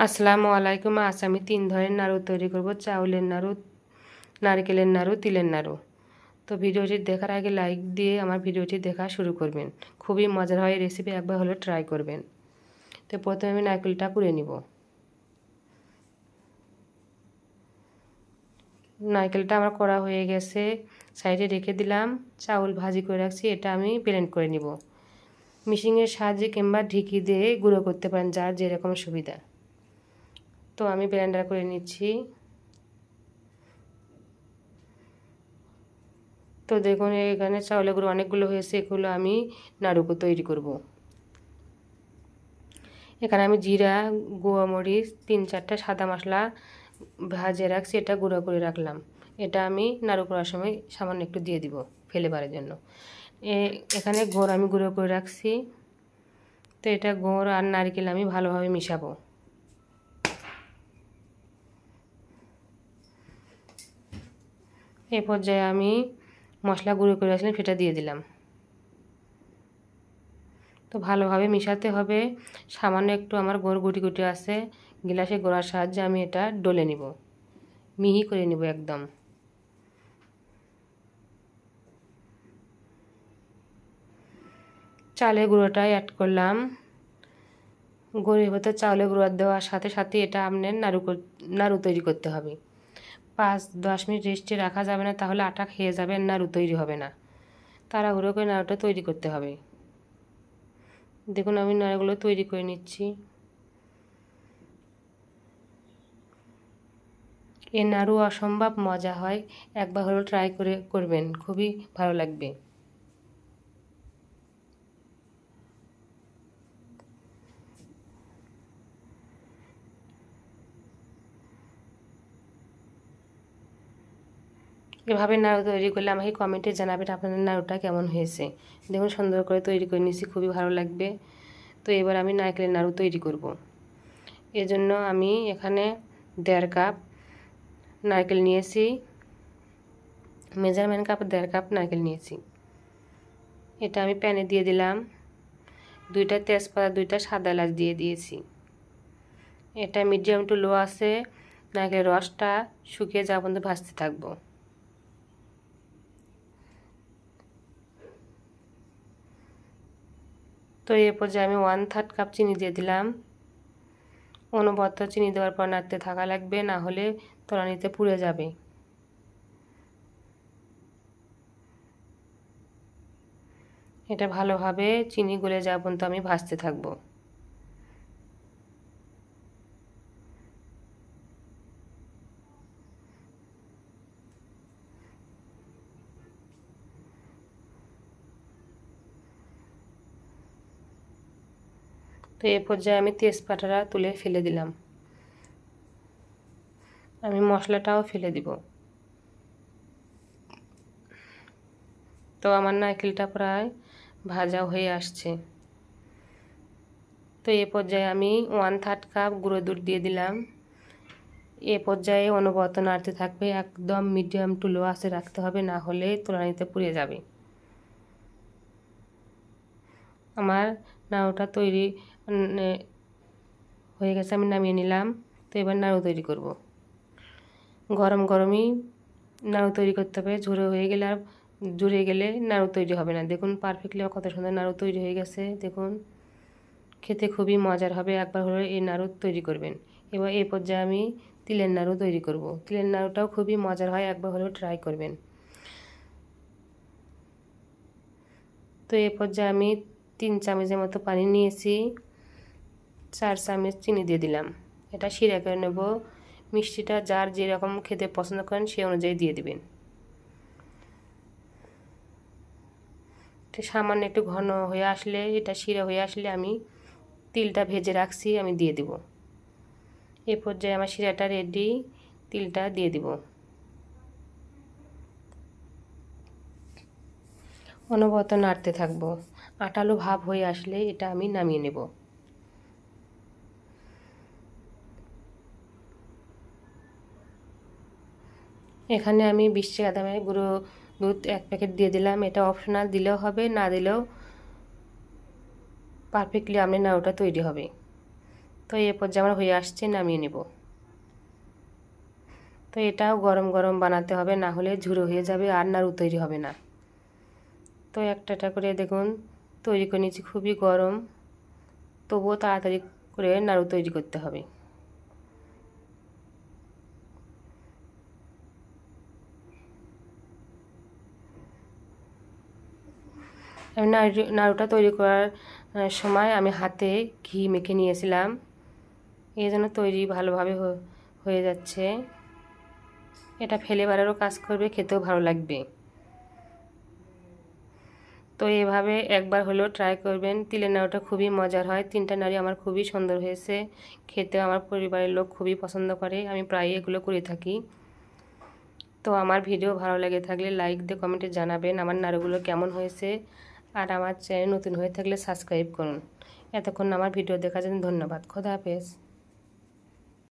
আসসালামু আলাইকুম। আজ আমি 3 ধরনের নাড়ু তৈরি করব, চাউলের নাড়ু, নারকেলের নাড়ু, তিলের নাড়ু। তো ভিডিওটি দেখার আগে লাইক দিয়ে আমার ভিডিওটি দেখা শুরু করবেন। খুবই মজার হয়, রেসিপি একবার হলে ট্রাই করবেন। তো প্রথমে আমি নারকেলটা কুড়ে নিব। নারকেলটা আমার করা হয়ে গেছে, সাইডে রেখে দিলাম। চাউল ভাজি করে রাখছি, এটা আমি ব্লেন্ড করে নিব। মেশিনের সাহায্যে কিংবা ঢিকি দিয়ে গুঁড়ো করতে পারেন, যার যেরকম সুবিধা। তো আমি ব্লেন্ডার করে নিচ্ছি। তো দেখুন এখানে চাউলের গুঁড়ো অনেকগুলো হয়েছে, এগুলো আমি নাড়ু তৈরি করব। এখানে আমি জিরা, গোয়ামরিচ, 3-4টা সাদা মশলা ভাজে রাখছি, এটা গুঁড়ো করে রাখলাম। এটা আমি নাড়ু করার সময় সামান্য একটু দিয়ে দিব ফ্লেভারের জন্য। এখানে গুড় আমি গুঁড়ো করে রাখছি। তো এটা গুড় আর নারকেল আমি ভালোভাবে মিশাবো। এই পর্যায়ে আমি মশলা গুঁড়ো করে রাখছিলাম, সেটা দিয়ে দিলাম। তো ভালোভাবে মিশাতে হবে। সামান্য একটু আমার গুড় গুটি গুটি আছে, গ্লাসে গোড়ার সাহায্যে আমি এটা ডলে নিব, মিহি করে নিব একদম। চালের গুঁড়োটা অ্যাড করলাম। গুঁড়োর ভেতর চাউলের গুঁড়ো দেওয়ার সাথে সাথে এটা আপনার নাড়ু তৈরি করতে হবে। 5-10 মিনিট রেস্টে রাখা যাবে না, তাহলে আটা খেয়ে যাবে, নাড়ু তৈরি হবে না। তাড়াহুড়ো করে নাড়ুটা তৈরি করতে হবে। দেখুন আমি নাড়ুগুলো তৈরি করে নিচ্ছি। এ নাড়ু অসম্ভব মজা হয়, একবার হলেও ট্রাই করবেন, খুবই ভালো লাগবে। এভাবে নাড়ু তৈরি করলে আমাকে কমেন্টে জানাবেন আপনাদের নাড়ুটা কেমন হয়েছে। দেখুন সুন্দর করে তৈরি করে নিয়েছি, খুবই ভালো লাগবে। তো এবার আমি নারকেলের নাড়ু তৈরি করব। এজন্য আমি এখানে 1.5 কাপ নারকেল নিয়েছি, মেজারমেন্ট কাপ 1.5 কাপ নারকেল নিয়েছি। এটা আমি প্যানে দিয়ে দিলাম। 2টা তেজপাতা, 2টা সাদা এলাচ দিয়ে দিয়েছি। এটা মিডিয়াম টু লো আছে, নারকেলের রসটা শুকিয়ে যাওয়া পর্যন্ত ভাজতে থাকবো। তো এ পর্যায়ে আমি 1/3 কাপ চিনি দিয়ে দিলাম। অনবরত চিনি দেওয়ার পর নাড়তে থাকা লাগবে, না হলে তলানিতে পুড়ে যাবে। এটা ভালোভাবে চিনি গলে যাওয়া পর্যন্ত আমি ভাজতে থাকবো। তো এ পর্যায়ে আমি তেজপাতাটা তুলে ফেলে দিলাম। আমি মশলাটাও ফেলে দিব। তো আমার নারকেলটা প্রায় ভাজা হয়ে আসছে। তো এ পর্যায়ে আমি 1/3 কাপ গুঁড়ো দুধ দিয়ে দিলাম। এ পর্যায়ে অনবরত নাড়তে থাকবে, একদম মিডিয়াম টু লো আঁচে রাখতে হবে, না হলে তলানিতে পুড়ে যাবে। আমার নাড়ুটা তৈরি হয়ে গেছে, আমি নামিয়ে নিলাম। তো এবার নাড়ু তৈরি করব। গরম গরমই নাড়ু তৈরি করতে হবে, জুড়ে গেলে নাড়ু তৈরি হবে না। দেখুন পারফেক্টলি কত সুন্দর নাড়ু তৈরি হয়ে গেছে। দেখুন খেতে খুবই মজার হবে, একবার হলে এই নাড়ু তৈরি করবেন। এবার এই পর্যায়ে আমি তিলের নাড়ু তৈরি করব। তিলের নাড়ুটাও খুবই মজার হয়, একবার হলেও ট্রাই করবেন। তো এই পর্যায়ে আমি 3 চামচের মতো পানি নিয়েছি, 4 চামচ চিনি দিয়ে দিলাম। এটা শিরা করে নেব। মিষ্টিটা যার যেরকম খেতে পছন্দ করেন সে অনুযায়ী দিয়ে দিবেন। তো সামান্য একটু ঘন হয়ে আসলে, এটা শিরা হয়ে আসলে আমি তিলটা ভেজে রাখছি, আমি দিয়ে দিব। এই পর্যায়ে আমার শিরাটা রেডি, তিলটা দিয়ে দিব। অনবরত নাড়তে থাকবো। আটালো ভাব হয়ে আসলে এটা আমি নামিয়ে নেব। এখানে আমি 20 টাকা দামের গুঁড়ো দুধ 1 প্যাকেট দিয়ে দিলাম। এটা অপশনাল, দিলেও হবে, না দিলেও পারফেক্টলি আপনার নাড়ুটা তৈরি হবে। তো এই পর্যায়ে আমার হয়ে আসছে, নামিয়ে নেব। তো এটাও গরম গরম বানাতে হবে, না হলে ঝুরো হয়ে যাবে আর নাড়ু তৈরি হবে না। তো একটা করে দেখুন তৈরি করে নিচ্ছি, খুবই গরম, তবুও তাড়াতাড়ি করে নাড়ু তৈরি করতে হবে। নাড়ুটা তৈরি করার সময় আমি হাতে ঘি মেখে নিয়েছিলাম, এই জন্য তৈরি ভালোভাবে হয়ে যাচ্ছে। এটা ফ্লেভারেরও কাজ করবে, খেতেও ভালো লাগবে। তো এভাবে একবার হলেও ট্রাই করবেন। তিলের নাড়ুটা খুবই মজার হয়, 3টা নাড়ু আমার খুবই সুন্দর হয়েছে, খেতে আমার পরিবারের লোক খুবই পছন্দ করে, আমি প্রায়ই এগুলো করে থাকি। তো আমার ভিডিও ভালো লেগে থাকলে লাইক দিয়ে কমেন্টে জানাবেন আমার নাড়ুগুলো কেমন হয়েছে, আর আমার চ্যানেল নতুন হয়ে থাকলে সাবস্ক্রাইব করুন। এতক্ষণ আমার ভিডিও দেখার জন্য ধন্যবাদ। খোদা হাফেজ।